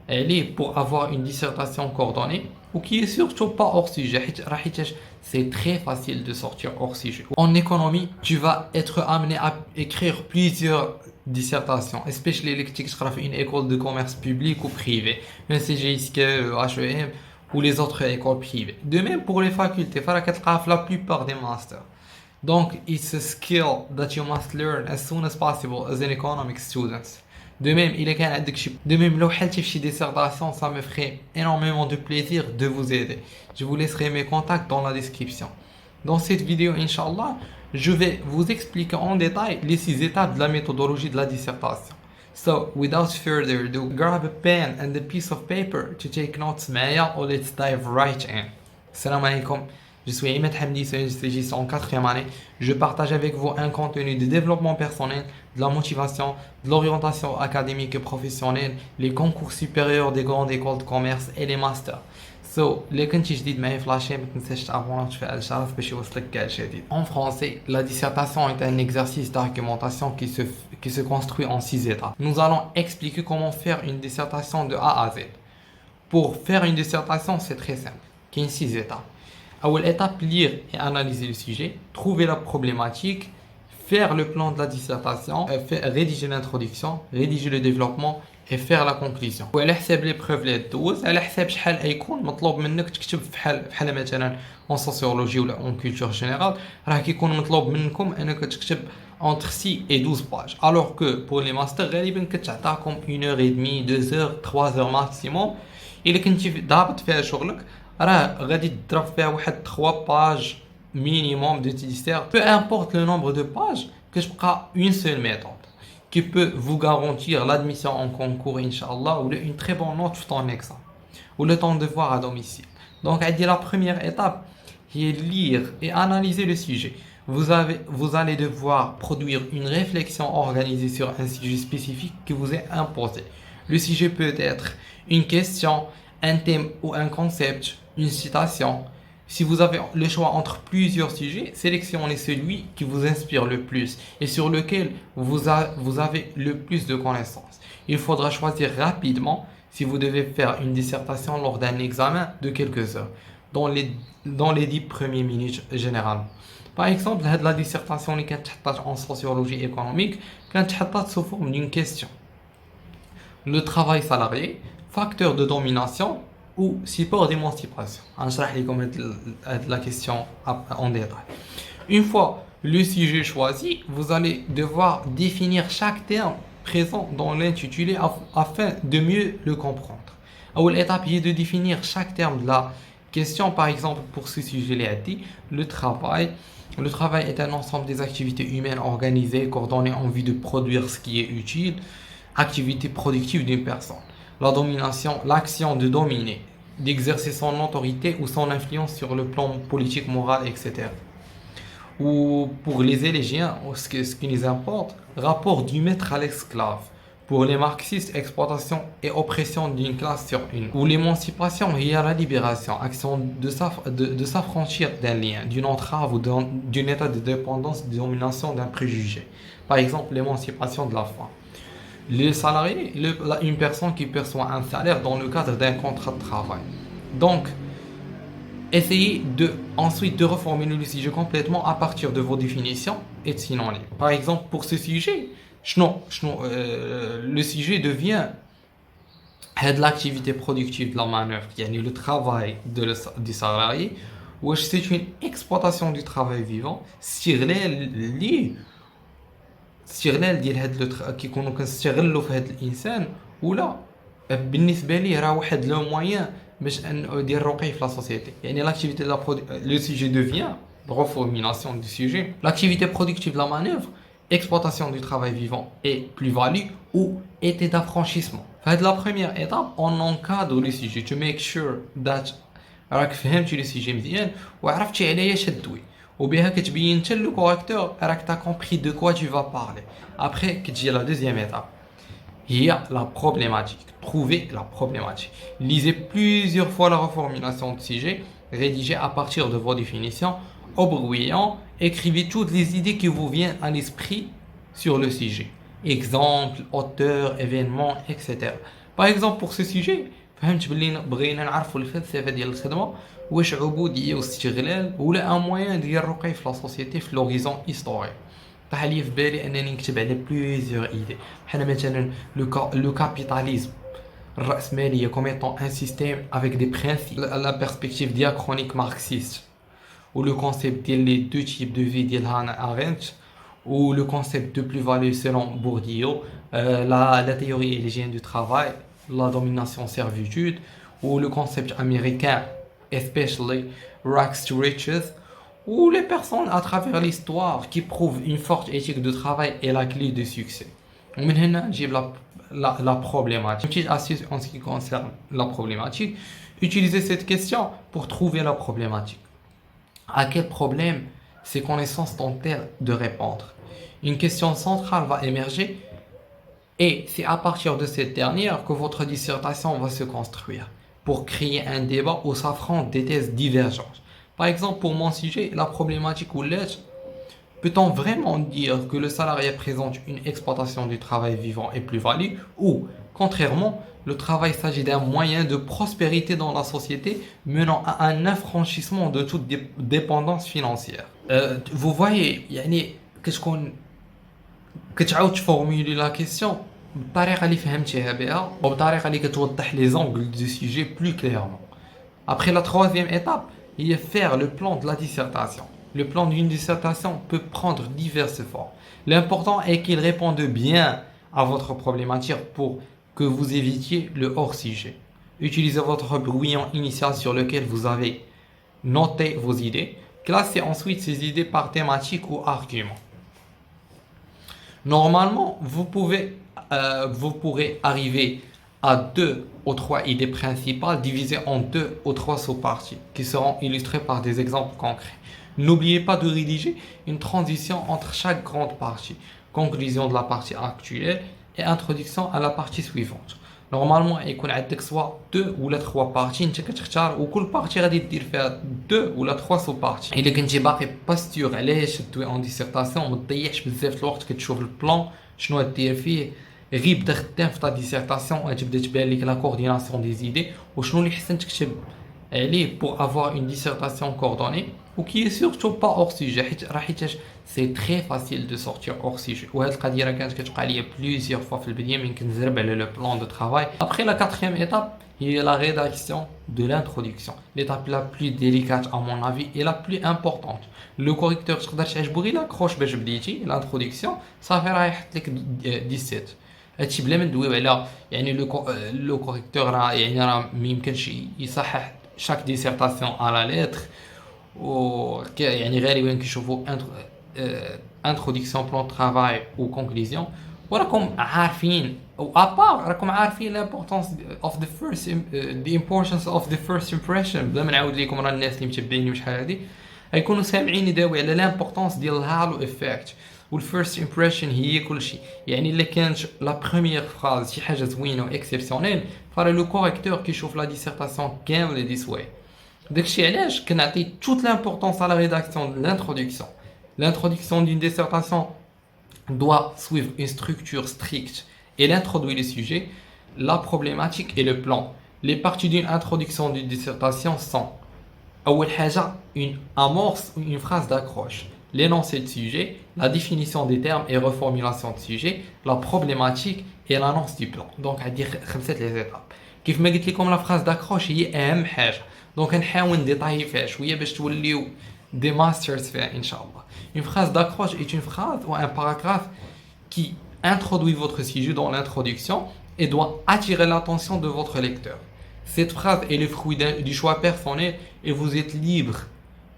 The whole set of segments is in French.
Elle est pour avoir une dissertation coordonnée ou qui est surtout pas hors sujet. C'est très facile de sortir hors sujet. En économie, tu vas être amené à écrire plusieurs dissertations, especially les qui sont une école de commerce publique ou privée, un CGISK, HEM ou les autres écoles privées. De même pour les facultés, la plupart des masters. Donc, it's a skill that you must learn as soon as possible as an economic student. De même, il est de même, لو حلتي في شي dissertation, ça me ferait énormément de plaisir de vous aider. Je vous laisserai mes contacts dans la description. Dans cette vidéo, Inch'Allah, je vais vous expliquer en détail les 6 étapes de la méthodologie de la dissertation. So, without further ado, grab a pen and a piece of paper to take notes معايا, or let's dive right in. Salam alaikum. Je suis Ahmed Hamdi, stagiste en 4e année. Je partage avec vous un contenu de développement personnel, de la motivation, de l'orientation académique et professionnelle, les concours supérieurs des grandes écoles de commerce et les masters. So, اللي كنتي جديد معايا في لاشين ما تنساش تابونا وتفعل الجرس باش يوصلك كاع الجديد. En français, la dissertation est un exercice d'argumentation qui se construit en 6 étapes. Nous allons expliquer comment faire une dissertation de A à Z. Pour faire une dissertation, c'est très simple. Il y a 6 étapes. Première étape, lire et analyser le sujet, trouver la problématique, faire le plan de la dissertation, rédiger l'introduction, rédiger le développement et faire la conclusion. وعلى حساب les preuves اللي دوز على حساب شحال غيكون مطلوب منك تكتب بحال مثلا en sociologie ou en culture générale راه كيكون مطلوب منكم انك تكتب entre 6 et 12 pages, alors que pour les masters غالبا كتعطاكم 1 heure et demie, 2 heures, 3 heures maximum. الا كنتي ضابط فيها شغلك راه غادي تضرب فيها واحد 3 pages minimum de dissert. Peu importe le nombre de pages, que je prends une seule méthode qui peut vous garantir l'admission en concours, Inch'Allah, ou une très bonne note tout en examen, ou le temps de voir à domicile. Donc, la première étape qui est lire et analyser le sujet. Vous allez devoir produire une réflexion organisée sur un sujet spécifique qui vous est imposé. Le sujet peut être une question, un thème ou un concept, une citation. Si vous avez le choix entre plusieurs sujets, sélectionnez celui qui vous inspire le plus et sur lequel vous avez le plus de connaissances. Il faudra choisir rapidement si vous devez faire une dissertation lors d'un examen de quelques heures, dans les 10 premières minutes généralement. Par exemple, la dissertation en sociologie économique est sous forme d'une question. Le travail salarié, facteur de domination ou support d'émancipation. Je vais vous expliquer la question en détail. Une fois le sujet choisi, vous allez devoir définir chaque terme présent dans l'intitulé afin de mieux le comprendre. L'étape est de définir chaque terme de la question. Par exemple, pour ce sujet, le travail. Le travail est un ensemble des activités humaines organisées, coordonnées en vue de produire ce qui est utile, activité productive d'une personne. La domination, l'action de dominer, d'exercer son autorité ou son influence sur le plan politique, moral, etc. Ou pour les élégiens, ce qui nous importe, rapport du maître à l'esclave. Pour les marxistes, exploitation et oppression d'une classe sur une. Ou l'émancipation et la libération, action de s'affranchir d'un lien, d'une entrave ou d'un état de dépendance, de domination d'un préjugé. Par exemple, l'émancipation de la femme. Les salariés, une personne qui perçoit un salaire dans le cadre d'un contrat de travail. Donc, essayez ensuite de reformuler le sujet complètement à partir de vos définitions et synonymes. Par exemple, pour ce sujet, le sujet devient l'activité productive de la manœuvre, le travail du salarié, ou c'est une exploitation du travail vivant, استغلال ديال هاد كيكونوا كنستغلوا في هاد الانسان ولا بالنسبه ليه راه واحد لو موين باش انه يدير رقي في لا سوسيتي. يعني l'activité de le sujet devient reformulation du sujet, l'activité productive de la manœuvre, exploitation du travail vivant et plus-value ou été d'affranchissement. فهاد la première étape on encadre le sujet to make sure that راك فهمتي le sujet مزيان وعرفتي علاش تدوي وبها كتبين حتى لو كوريكتور راك تا كومبري دو كوا tu vas parler. Après كتجي la deuxième étape هي la problématique. Trouvez la problématique. Lisez plusieurs fois la reformulation du sujet, rédigez à partir de vos définitions, au brouillon, écrivez toutes les idées qui vous viennent à l'esprit sur le sujet. Exemple, auteur, événement, etc. Par exemple pour ce sujet فهمت بلي بغينا نعرفوا الفلسفه ديال الخدمه واش عبوديه واستغلال ولا ان موان ديال الرقي في لا سوسيتي في لوريزون هيستوريك. طاح لي في بالي انني نكتب على بليزيور ايدي بحال مثلا لو كابيتاليزم الرأسمالية comme étant un système avec des principes la perspective diachronique marxiste ou le concept des deux types de vie de Hannah Arendt ou le concept de plus-value selon Bourdieu, la théorie hegelienne du travail, la domination servitude ou le concept américain especially rags to riches ou les personnes à travers l'histoire qui prouvent une forte éthique de travail est la clé du succès. ومن هنا نجيب la problématique. Une petite astuce en ce qui concerne la problématique. Utilisez cette question pour trouver la problématique. À quel problème ces connaissances tentent-elles de répondre? Une question centrale va émerger et c'est à partir de cette dernière que votre dissertation va se construire pour créer un débat où s'affrontent des thèses divergentes. Par exemple, pour mon sujet, la problématique ou l'être, peut-on vraiment dire que le salarié présente une exploitation du travail vivant et plus-value ou, contrairement, le travail s'agit d'un moyen de prospérité dans la société menant à un affranchissement de toute dépendance financière. Vous voyez, يعني كتكون كتعاود تفورمولي لا كيسيون بالطريقه اللي فهمتيها بها وبطريقه اللي كتوضح لي زونغل دو سوجي بلو كليرمون. Après la troisième étape, il est faire le plan de la dissertation. Le plan d'une dissertation peut prendre diverses formes. L'important est qu'il réponde bien à votre problématique pour que vous évitiez le hors-sujet. Utilisez votre brouillon initial sur lequel vous avez noté vos idées. Classez ensuite ces idées par thématique ou argument. Normalement, vous pourrez arriver à 2 ou 3 idées principales divisées en 2 ou 3 sous-parties qui seront illustrées par des exemples concrets. N'oubliez pas de rédiger une transition entre chaque grande partie, conclusion de la partie actuelle et introduction à la partie suivante. Normalement يكون عندك soit 2 ou 3 parties انت كتختار وكل partie غادي دير فيها 2 ou 3 sous-parties. الا كنتي باقي باستور علاش تدوي اون ديسيرتاسيون ما تضيعش بزاف الوقت كتشوف البلان شنو دير فيه غير بدا خدام في تا ديسيرتاسيون غتبدا تبان لك لا كورديناسيون دي زيدي وشنو اللي حسن تكتب عليه pour avoir une dissertation coordonnée ou qui est surtout pas hors sujet حيت c'est très facile de sortir hors sujet وهاد القضيه راه كانت كتوقع ليا plusieurs fois في البدايه من كنزرب على le plan de travail. Après la quatrième étape il y a la rédaction de l'introduction, l'étape la plus délicate à mon avis et la plus importante. Le correcteur تقدر تعجبو غير لاكروش باش بديتي l'introduction صافي راه يحط لك 17 هادشي بلا ما ندويو على يعني لو كوريكتور راه يعني راه ما يمكنش يصحح chaque dissertation à la lettre و يعني غالبا كيشوفوا introduction plan de travail ou conclusion وراكم عارفين او ابار راكم عارفين l'importance of the first the importance of the first impression. بلا ما نعاود لكم راه الناس اللي متبعيني شحال هادي غيكونوا سامعين يداوي على l'importance ديال الهالو افكت والفيرست امبريشن هي كلشي. يعني الا كانت لا بروميير فراز شي حاجه زوينه واكسبسيونيل فراه لو كوريكتور كيشوف لا ديسيرتاسيون كامله ديس واي. داكشي علاش كنعطي toute l'importance à la rédaction de l'introduction. L'introduction d'une dissertation doit suivre une structure stricte. Elle introduit le sujet, la problématique et le plan. Les parties d'une introduction d'une dissertation sont أول حاجة une amorce ou une phrase d'accroche, l'énoncé de sujet, la définition des termes et reformulation de sujet, la problématique et l'annonce du plan. Donc à dire 5 les étapes. كيف ما قلت لكم la phrase d'accroche هي أهم حاجة. Donc نحاول نديطاي فيها شوية باش توليو des masters فيها إن شاء الله. Une phrase d'accroche est une phrase ou un paragraphe qui introduit votre sujet dans l'introduction et doit attirer l'attention de votre lecteur. Cette phrase est le fruit du choix personnel et vous êtes libre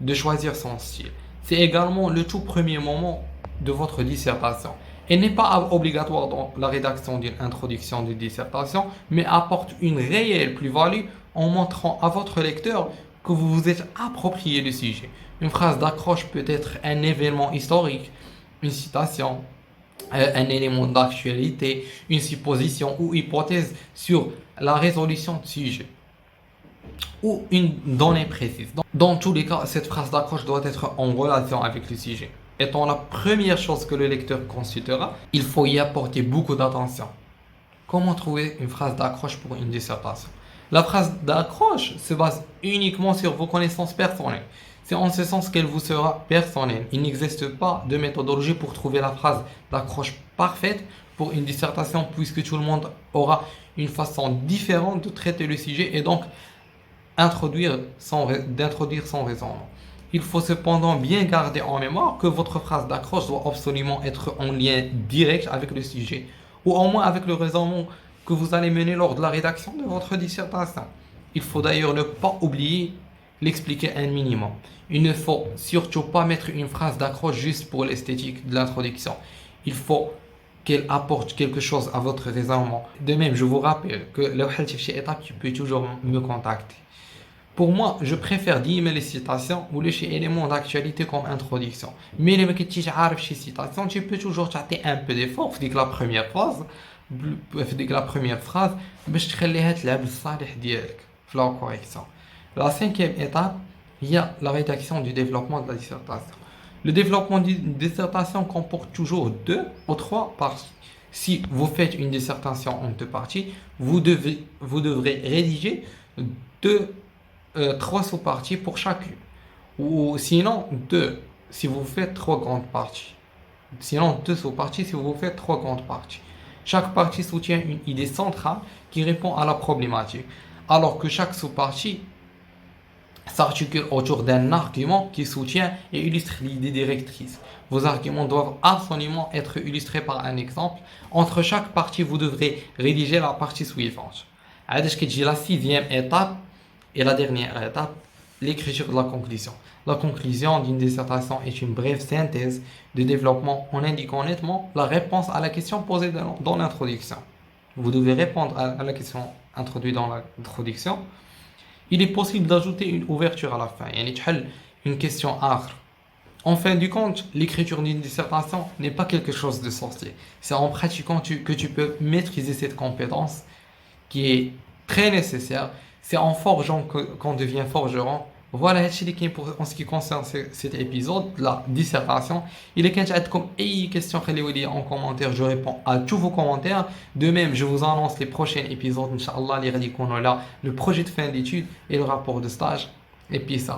de choisir son style. C'est également le tout premier moment de votre dissertation. Elle n'est pas obligatoire dans la rédaction d'une introduction de dissertation, mais apporte une réelle plus-value en montrant à votre lecteur que vous vous êtes approprié le sujet. Une phrase d'accroche peut être un événement historique, une citation, un élément d'actualité, une supposition ou hypothèse sur la résolution de sujet ou une donnée précise. Dans tous les cas, cette phrase d'accroche doit être en relation avec le sujet. Étant la première chose que le lecteur consultera, il faut y apporter beaucoup d'attention. Comment trouver une phrase d'accroche pour une dissertation? La phrase d'accroche se base uniquement sur vos connaissances personnelles. C'est en ce sens qu'elle vous sera personnelle. Il n'existe pas de méthodologie pour trouver la phrase d'accroche parfaite pour une dissertation puisque tout le monde aura une façon différente de traiter le sujet et donc d'introduire son raisonnement. Il faut cependant bien garder en mémoire que votre phrase d'accroche doit absolument être en lien direct avec le sujet, ou au moins avec le raisonnement que vous allez mener lors de la rédaction de votre dissertation. Il faut d'ailleurs ne pas oublier l'expliquer un minimum. Il ne faut surtout pas mettre une phrase d'accroche juste pour l'esthétique de l'introduction. Il faut qu'elle apporte quelque chose à votre raisonnement. De même, je vous rappelle que لو حلت في شي étape, tu peux toujours me contacter. Pour moi, je préfère dire les citations ou les éléments d'actualité comme introduction. Mais les mecs qui عارف شي citation, tu peux toujours تعطي un peu d'effort في ديك la première phrase, في ديك la première phrase باش تخليها تلعب للصالح ديالك في la correction. La cinquième étape, il y a la rédaction du développement de la dissertation. Le développement d'une dissertation comporte toujours 2 ou 3 parties. Si vous faites une dissertation en 2 parties, vous devrez rédiger 3 sous-parties pour chacune. Ou sinon 2 si vous faites 3 grandes parties. Sinon 2 sous-parties si vous faites 3 grandes parties. Chaque partie soutient une idée centrale qui répond à la problématique, alors que chaque sous-partie s'articule autour d'un argument qui soutient et illustre l'idée directrice. Vos arguments doivent absolument être illustrés par un exemple. Entre chaque partie, vous devrez rédiger la partie suivante. La sixième étape et la dernière étape, l'écriture de la conclusion. La conclusion d'une dissertation est une brève synthèse de développement en indiquant nettement la réponse à la question posée dans l'introduction. Vous devez répondre à la question introduite dans l'introduction. Il est possible d'ajouter une ouverture à la fin, une question âcre. En fin du compte, l'écriture d'une dissertation n'est pas quelque chose de sorcier. C'est en pratiquant que tu peux maîtriser cette compétence qui est très nécessaire. C'est en forgeant qu'on devient forgeron. Voilà en ce qui concerne cet épisode de la dissertation. Il est comme une question en commentaire, je réponds à tous vos commentaires. De même, je vous annonce les prochains épisodes, Inch'Allah, le projet de fin d'études et le rapport de stage. Et puis ça.